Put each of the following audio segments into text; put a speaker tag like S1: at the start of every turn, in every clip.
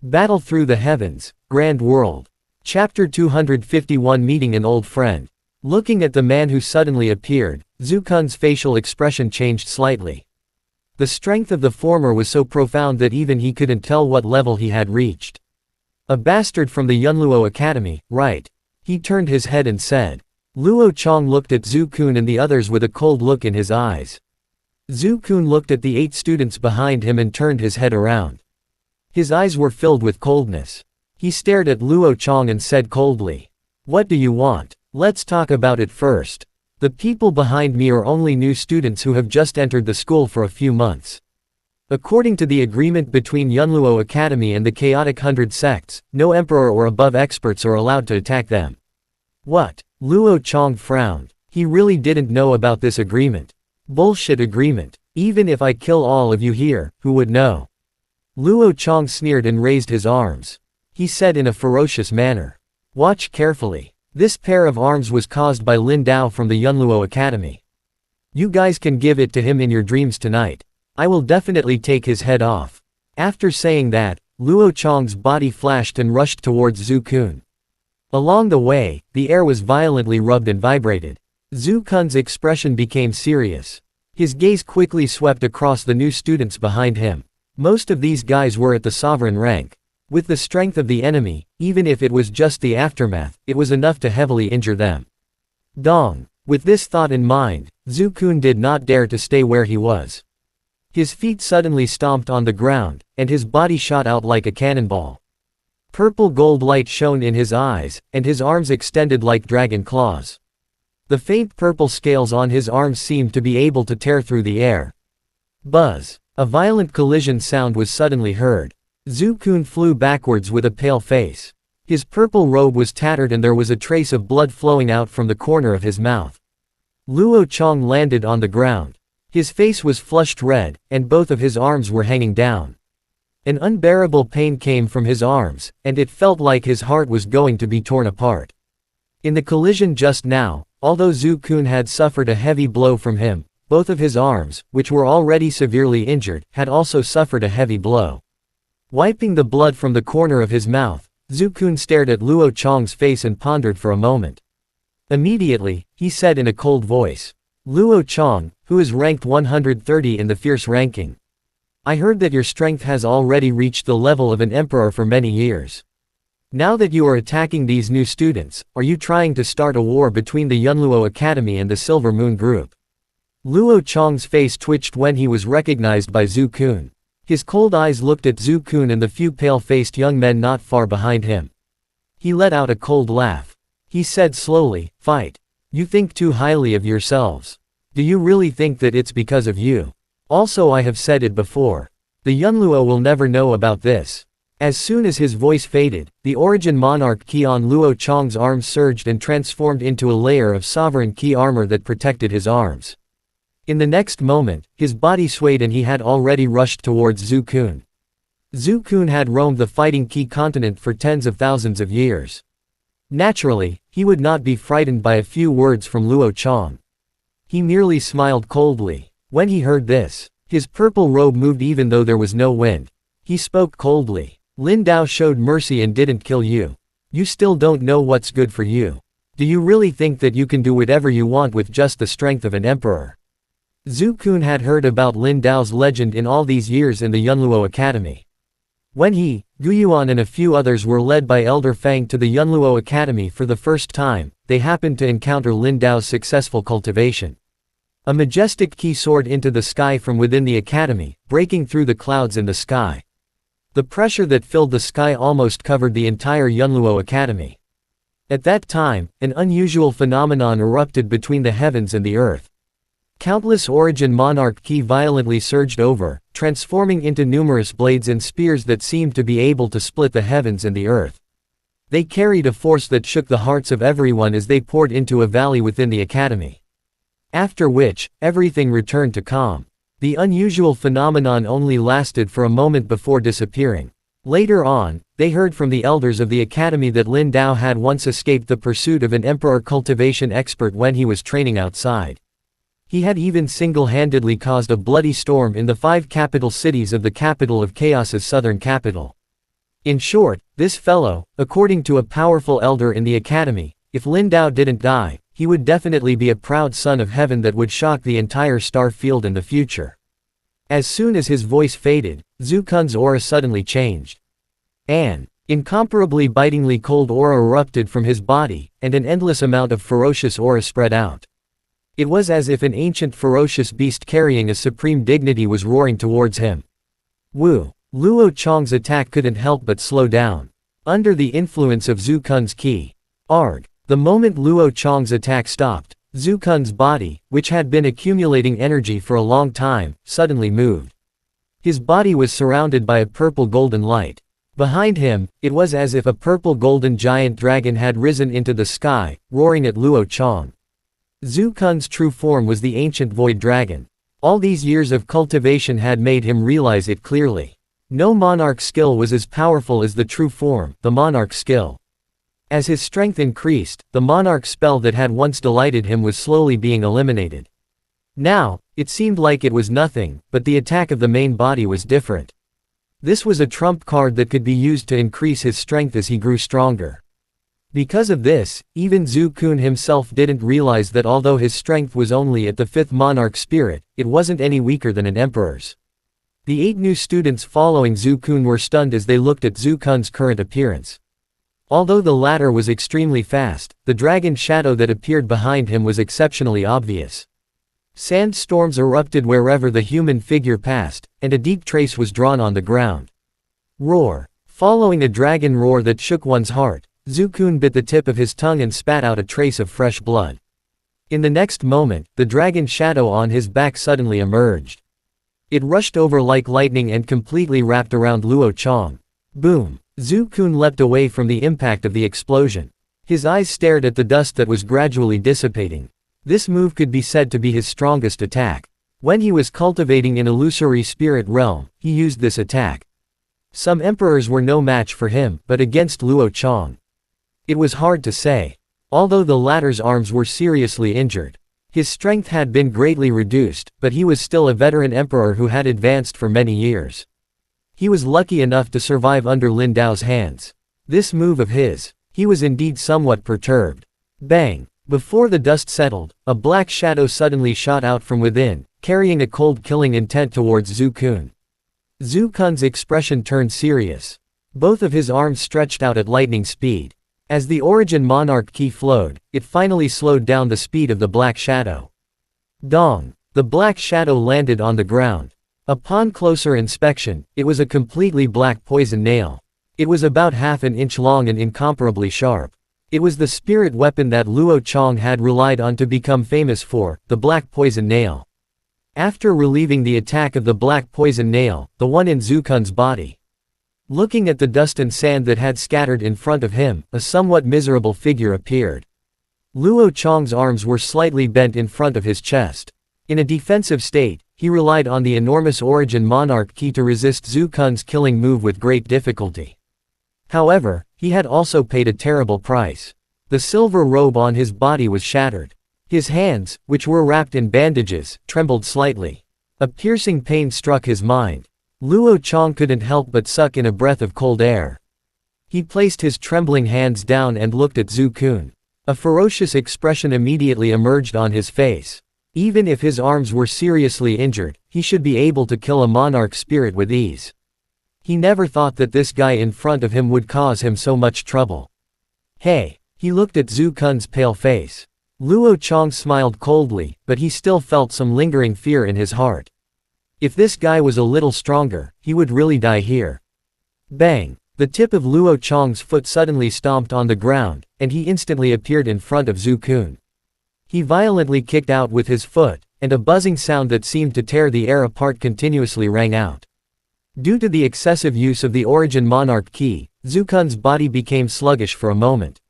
S1: Battle Through the Heavens, Grand World. Chapter 251 Meeting an Old Friend. Looking at the man who suddenly appeared, Zukun's facial expression changed slightly. The strength of the former was so profound that even he couldn't tell what level he had reached. A bastard from the Yunluo Academy, right? He turned his head and said. Luo Chong looked at Zukun and the others with a cold look in his eyes. Zukun looked at the 8 students behind him and turned his head around. His eyes were filled with coldness. He stared at Luo Chong and said coldly, "What do you want? Let's talk about it first. The people behind me are only new students who have just entered the school for a few months. According to the agreement between Yunluo Academy and the Chaotic 100 sects, no emperor or above experts are allowed to attack them." What? Luo Chong frowned. He really didn't know about this agreement. Bullshit agreement. Even if I kill all of you here, who would know? Luo Chong sneered and raised his arms. He said in a ferocious manner. Watch carefully. This pair of arms was caused by Lin Dao from the Yunluo Academy. You guys can give it to him in your dreams tonight. I will definitely take his head off. After saying that, Luo Chong's body flashed and rushed towards Zukun. Along the way, the air was violently rubbed and vibrated. Zukun's expression became serious. His gaze quickly swept across the new students behind him. Most of these guys were at the sovereign rank. With the strength of the enemy, even if it was just the aftermath, it was enough to heavily injure them. Dong. With this thought in mind, Zukun did not dare to stay where he was. His feet suddenly stomped on the ground, and his body shot out like a cannonball. Purple gold light shone in his eyes, and his arms extended like dragon claws. The faint purple scales on his arms seemed to be able to tear through the air. Buzz. A violent collision sound was suddenly heard. Zukun flew backwards with a pale face. His purple robe was tattered and there was a trace of blood flowing out from the corner of his mouth. Luo Chong landed on the ground. His face was flushed red, and both of his arms were hanging down. An unbearable pain came from his arms, and it felt like his heart was going to be torn apart. In the collision just now, although Zukun had suffered a heavy blow from him, both of his arms, which were already severely injured, had also suffered a heavy blow. Wiping the blood from the corner of his mouth, Zukun stared at Luo Chong's face and pondered for a moment. Immediately, he said in a cold voice, Luo Chong, who is ranked 130 in the fierce ranking. I heard that your strength has already reached the level of an emperor for many years. Now that you are attacking these new students, are you trying to start a war between the Yunluo Academy and the Silver Moon Group? Luo Chong's face twitched when he was recognized by Zukun. His cold eyes looked at Zukun and the few pale-faced young men not far behind him. He let out a cold laugh. He said slowly, "Fight. You think too highly of yourselves. Do you really think that it's because of you? Also, I have said it before. The Yunluo will never know about this." As soon as his voice faded, the origin monarch ki on Luo Chong's arms surged and transformed into a layer of sovereign ki armor that protected his arms. In the next moment, his body swayed and he had already rushed towards Zukun. Zukun had roamed the fighting ki continent for tens of thousands of years. Naturally, he would not be frightened by a few words from Luo Chong. He merely smiled coldly. When he heard this, his purple robe moved even though there was no wind. He spoke coldly. Lin Dao showed mercy and didn't kill you. You still don't know what's good for you. Do you really think that you can do whatever you want with just the strength of an emperor? Zukun had heard about Lin Dao's legend in all these years in the Yunluo Academy. When he, Guyuan and a few others were led by Elder Fang to the Yunluo Academy for the first time, they happened to encounter Lin Dao's successful cultivation. A majestic ki soared into the sky from within the academy, breaking through the clouds in the sky. The pressure that filled the sky almost covered the entire Yunluo Academy. At that time, an unusual phenomenon erupted between the heavens and the earth. Countless origin monarch ki violently surged over, transforming into numerous blades and spears that seemed to be able to split the heavens and the earth. They carried a force that shook the hearts of everyone as they poured into a valley within the academy. After which, everything returned to calm. The unusual phenomenon only lasted for a moment before disappearing. Later on, they heard from the elders of the academy that Lin Dao had once escaped the pursuit of an emperor cultivation expert when he was training outside. He had even single-handedly caused a bloody storm in the 5 capital cities of the capital of Chaos's southern capital. In short, this fellow, according to a powerful elder in the academy, if Lin Dao didn't die, he would definitely be a proud son of heaven that would shock the entire star field in the future. As soon as his voice faded, Zhu Kun's aura suddenly changed. An incomparably bitingly cold aura erupted from his body, and an endless amount of ferocious aura spread out. It was as if an ancient ferocious beast carrying a supreme dignity was roaring towards him. Wu Luo Chong's attack couldn't help but slow down. Under the influence of Zhu Kun's ki. Arg. The moment Luo Chong's attack stopped, Zhu Kun's body, which had been accumulating energy for a long time, suddenly moved. His body was surrounded by a purple golden light. Behind him, it was as if a purple golden giant dragon had risen into the sky, roaring at Luo Chong. Zhu Kun's true form was the ancient void dragon. All these years of cultivation had made him realize it clearly. No monarch skill was as powerful as the true form, the monarch skill. As his strength increased, the monarch spell that had once delighted him was slowly being eliminated. Now, it seemed like it was nothing, but the attack of the main body was different. This was a trump card that could be used to increase his strength as he grew stronger. Because of this, even Zhu Kun himself didn't realize that although his strength was only at the 5th monarch spirit, it wasn't any weaker than an emperor's. The 8 new students following Zhu Kun were stunned as they looked at Zhu Kun's current appearance. Although the latter was extremely fast, the dragon shadow that appeared behind him was exceptionally obvious. Sandstorms erupted wherever the human figure passed, and a deep trace was drawn on the ground. Roar. Following a dragon roar that shook one's heart, Zhu Kun bit the tip of his tongue and spat out a trace of fresh blood. In the next moment, the dragon shadow on his back suddenly emerged. It rushed over like lightning and completely wrapped around Luo Chong. Boom! Zhu Kun leapt away from the impact of the explosion. His eyes stared at the dust that was gradually dissipating. This move could be said to be his strongest attack. When he was cultivating an illusory spirit realm, he used this attack. Some emperors were no match for him, but against Luo Chong, it was hard to say. Although the latter's arms were seriously injured, his strength had been greatly reduced, but he was still a veteran emperor who had advanced for many years. He was lucky enough to survive under Lin Dao's hands. This move of his, he was indeed somewhat perturbed. Bang! Before the dust settled, a black shadow suddenly shot out from within, carrying a cold killing intent towards Zhu Kun. Zhu Kun's expression turned serious. Both of his arms stretched out at lightning speed. As the origin monarch ki flowed, it finally slowed down the speed of the black shadow. Dong! The black shadow landed on the ground. Upon closer inspection, it was a completely black poison nail. It was about half an inch long and incomparably sharp. It was the spirit weapon that Luo Chong had relied on to become famous for, the black poison nail. After relieving the attack of the black poison nail, the one in Zhu Kun's body. Looking at the dust and sand that had scattered in front of him, a somewhat miserable figure appeared. Luo Chong's arms were slightly bent in front of his chest. In a defensive state, he relied on the enormous origin monarch ki to resist Zhu Kun's killing move with great difficulty. However, he had also paid a terrible price. The silver robe on his body was shattered. His hands, which were wrapped in bandages, trembled slightly. A piercing pain struck his mind. Luo Chong couldn't help but suck in a breath of cold air. He placed his trembling hands down and looked at Zhu Kun. A ferocious expression immediately emerged on his face. Even if his arms were seriously injured, he should be able to kill a monarch spirit with ease. He never thought that this guy in front of him would cause him so much trouble. Hey! He looked at Zhu Kun's pale face. Luo Chong smiled coldly, but he still felt some lingering fear in his heart. If this guy was a little stronger, he would really die here. Bang! The tip of Luo Chong's foot suddenly stomped on the ground, and he instantly appeared in front of Zhu Kun. He violently kicked out with his foot, and a buzzing sound that seemed to tear the air apart continuously rang out. Due to the excessive use of the origin monarch ki, Zhu Kun's body became sluggish for a moment.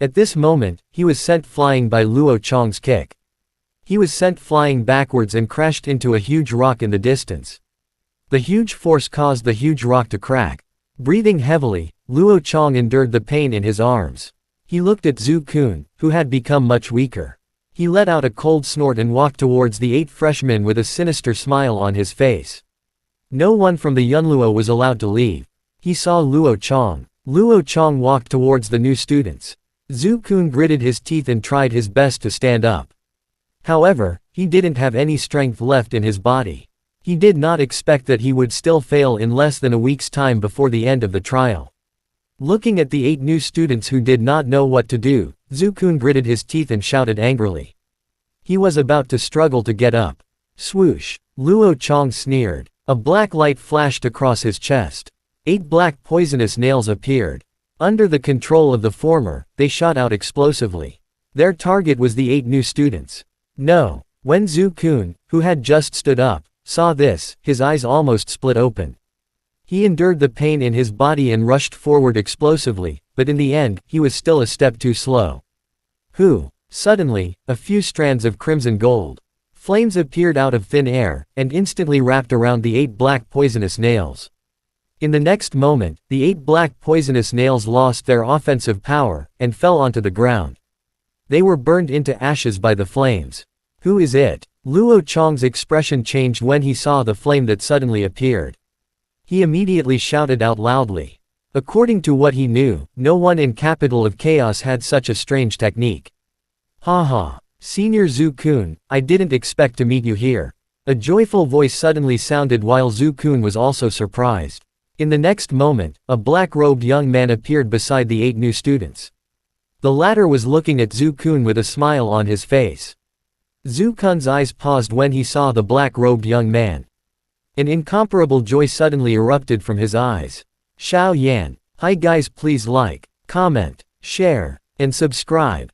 S1: At this moment, he was sent flying by Luo Chong's kick. He was sent flying backwards and crashed into a huge rock in the distance. The huge force caused the huge rock to crack. Breathing heavily, Luo Chong endured the pain in his arms. He looked at Zhu Kun, who had become much weaker. He let out a cold snort and walked towards the 8 freshmen with a sinister smile on his face. No one from the Yunluo was allowed to leave. He saw Luo Chong. Luo Chong walked towards the new students. Zhu Kun gritted his teeth and tried his best to stand up. However, he didn't have any strength left in his body. He did not expect that he would still fail in less than a week's time before the end of the trial. Looking at the 8 new students who did not know what to do, Zhu Kun gritted his teeth and shouted angrily. He was about to struggle to get up. Swoosh! Luo Chong sneered. A black light flashed across his chest. 8 black poisonous nails appeared. Under the control of the former, they shot out explosively. Their target was the 8 new students. No. When Zhu Kun, who had just stood up, saw this, his eyes almost split open. He endured the pain in his body and rushed forward explosively, but in the end, he was still a step too slow. Who? Suddenly, a few strands of crimson gold. Flames appeared out of thin air, and instantly wrapped around the 8 black poisonous nails. In the next moment, the 8 black poisonous nails lost their offensive power, and fell onto the ground. They were burned into ashes by the flames. Who is it? Luo Chong's expression changed when he saw the flame that suddenly appeared. He immediately shouted out loudly. According to what he knew, no one in Capital of Chaos had such a strange technique. Haha. Senior Zhu Kun, I didn't expect to meet you here. A joyful voice suddenly sounded while Zhu Kun was also surprised. In the next moment, a black-robed young man appeared beside the 8 new students. The latter was looking at Zhu Kun with a smile on his face. Zhu Kun's eyes paused when he saw the black-robed young man. An incomparable joy suddenly erupted from his eyes. Xiao Yan. Hi guys, please like, comment, share, and subscribe.